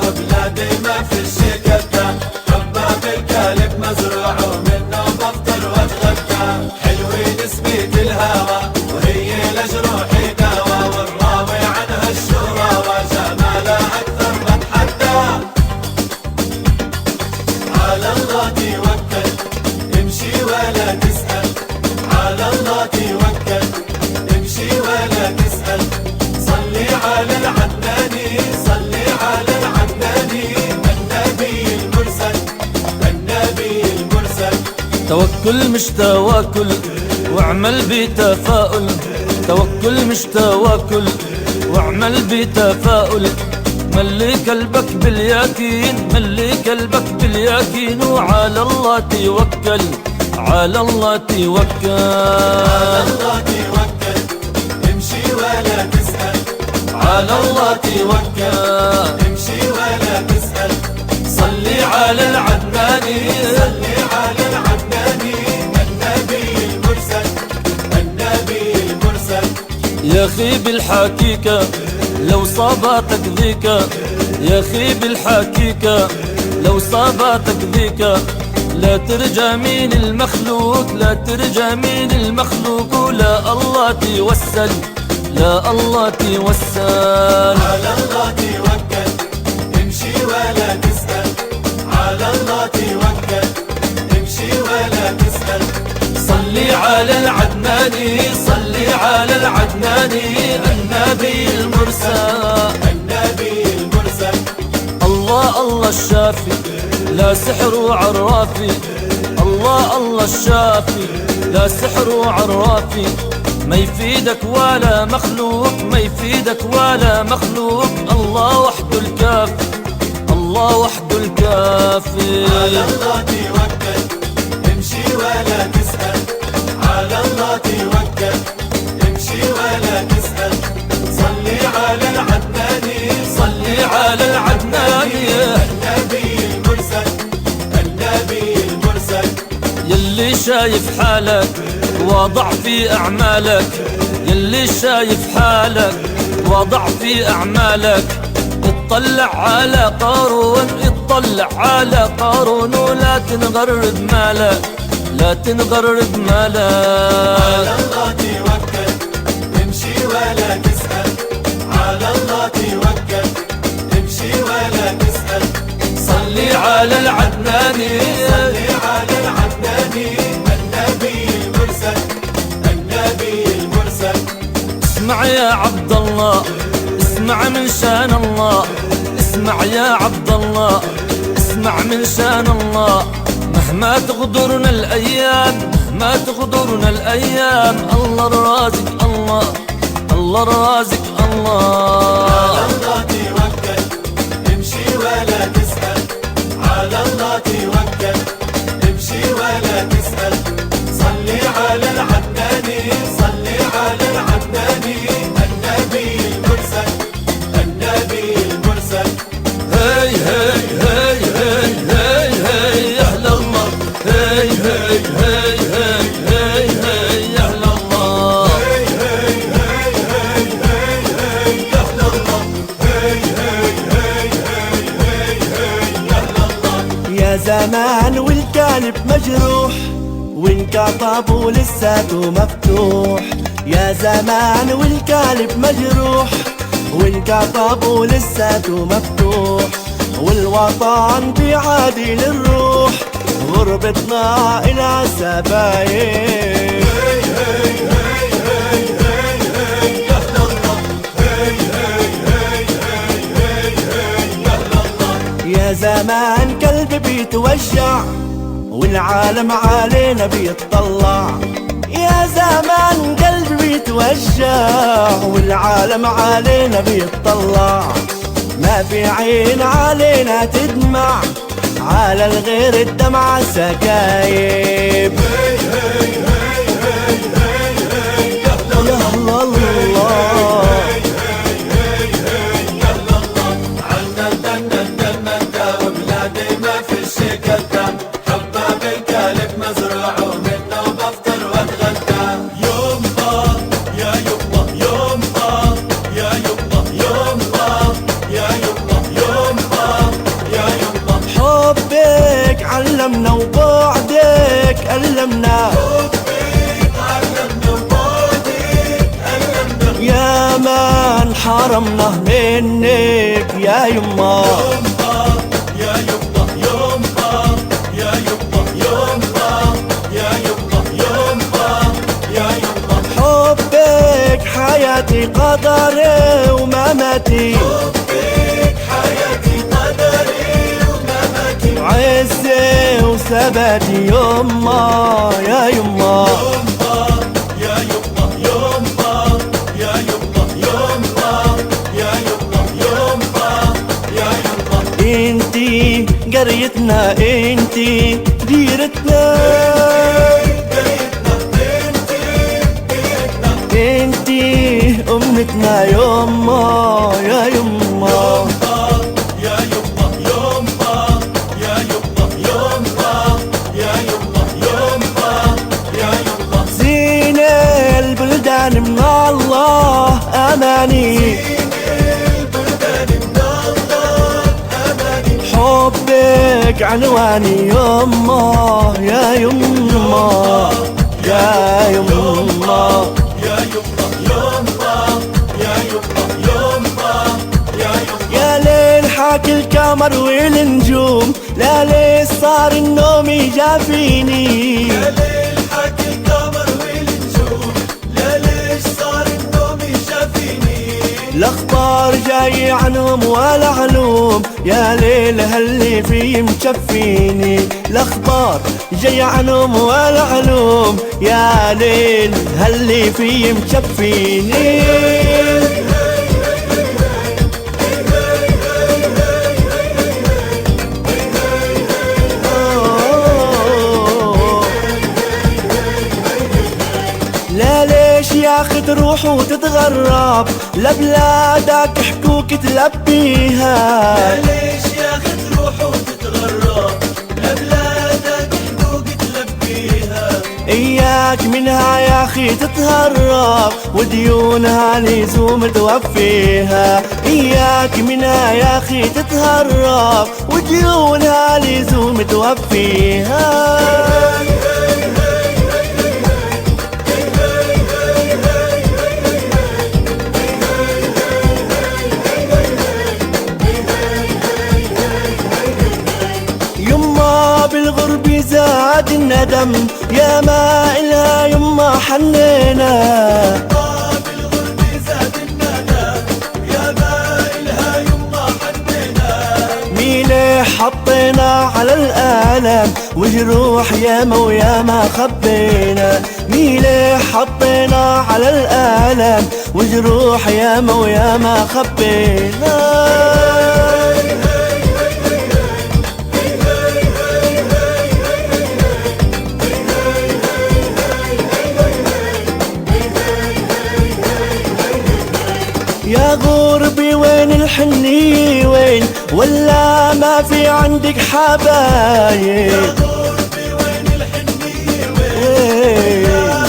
وبلادي ما في الشكتا، حبة بالقلب مزروع ومنه بفطر واتغدى. حلوين سميت الهوى وهي لجروحي دوا، والراوي عنها الشراوى جمالها أكثر من حدا. على الله توكل امشي ولا تسأل، على الله توكل امشي ولا تسأل. صلي على العدناني، صلي على العدناني، النبي المرسل، النبي المرسل. توكل مش تواكل واعمل بتفاؤل، توكل مش تواكل واعمل بتفاؤل. ملي قلبك باليقين، ملي قلبك باليقين، وعلى الله توكل، على الله توكل. على الله توكل امشي ولا تسأل، على الله توكل امشي ولا تسأل. صلي على العدناني، صلي على العدناني، النبي المرسل، النبي المرسل. يا خي بالحقيقة لو صابتك ذيك، يا خي بالحقيقة لو صابتك ذيك، لا ترجى من المخلوق، لا ترجى من المخلوق، ولا الله توسل، لا الله توسل. على الله توكل امشي ولا تسأل، على الله توكل امشي ولا تسأل. صلي على العدناني، صلي على العدناني، النبي المرسل، النبي المرسل. الله الله الشافي لا سحر وعرافي، الله الله الشافي لا سحر وعرافي. ما يفيدك ولا مخلوق، ما يفيدك ولا مخلوق، الله وحده الكافي، الله وحده الكافي. على الله توكل امشي ولا تسأل، على الله توكل امشي ولا تسأل. صلي على العدناني، صلي على العدناني، النبي المرسل، النبي المرسل. يلي شايف حالك وضع في أعمالك، يلي شايف حالك وضع في أعمالك. اطلع على قارون، اطلع على قارون، ولا تنغر بمالك، لا تنغر بمالك. على الله توكل امشي ولا تسأل، على الله توكل امشي ولا تسأل. صلي على العدناني، صلي على العدناني، النبي المرسل، النبي المرسل. اسمع يا عبد الله، اسمع من شان الله، اسمع يا عبد الله، اسمع من شان الله. مهما تغدرنا الأيام، مهما تغدرنا الأيام، الله الرازق الله، الله الرازق الله. على الله توكل امشي ولا تسأل، على الله توكل امشي ولا تسأل. صلي على العدناني، صلي على العدناني، النبي المرسل، النبي المرسل. هي هي هي هي هي هي يا أهل الله، هي هي هي هي هي هي يا أهل الله، هي هي هي هي هي هي يا أهل الله، هي هي هي هي هي هي يا أهل الله. يا زمان والقلب مجروح، وانقطب ولساته مفتوح. يا زمان والقلب مجروح، وانقطب ولساته مفتوح. والوطن بعادي للروح، غربتنا إلى سبايب. يا زمان قلبي بيتوجع، والعالم علينا بيتطلع. يا زمان قلبي بيتوجع، والعالم علينا بيتطلع. ما في عين علينا تدمع، على الغير الدمعة سكايب. يا الله وبلادي ما في الشكتا، حبة بالقلب مزروع ومنه بفطر واتغدى. يما يا يما، يما يا يما، يما حرمنا منك يا يما. يا يما يما يا يما يما يا يما يما يا يما حبك حياتي قدري ومماتي، حبك حياتي قدري ومماتي، عزي وثباتي يما يا يما. يا يما يما يا يما يما يا يما يما يا يما انتي قريتنا، انتي ديرتنا، انتي امتنا يما يا يما. يا يما يما يا يما يما يا يما يما يا يما زين البلدان من الله اماني، حبك عنواني يما يا يما يا يما. يا يما يما يا يما يما يا يما يا ليل حاكي القمر والنجوم، لا ليل صار النوم يجافيني، يا ليل حكي القمر والنجوم، لا ليش صار النوم يشافيني، الاخبار جاي عنهم ولا علوم، يا ليل هاللي في مكفيني. الاخبار جاي عنهم ولا علوم، يا ليل هاللي في مكفيني. لا ليش يا اخي تروح وتتغرب لبلادك حكوك تلبيها، ليش يا اخي تروح وتتغرب لبلادك حقوق تلبيها، اياك منها يا اخي تتهرب وديونها لزوم توفيها، اياك منها يا اخي تتهرب وديونها لزوم توفيها. يما بالغرب زاد الندم، يا ما إلها يما حنينا، بالغرب زاد الندم، يا ما إلها يما حنينا، ميلي حطينا على الآلام وجروح ياما وياما خبينا، ميلي حطينا على الآلام وجروح ياما وياما خبينا. يا غربي وين الحنية وين، ولا ما في عندك حبايب، غربي وين الحنية وين،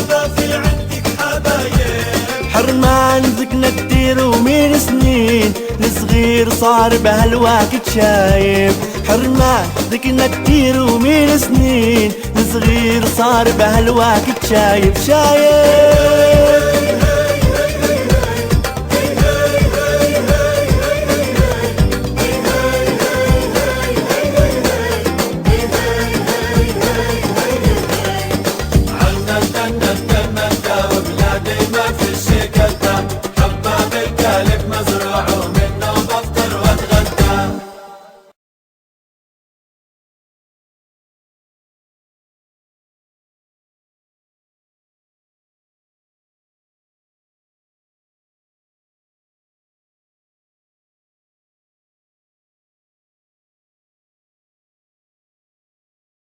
ما في عندك حبايب، حرمان ذقنا كتير ومن سنين، الصغير صار بهالوقت شايب، حرمان ذقنا كتير ومن سنين، الصغير صار بهالوقت شايب شايب.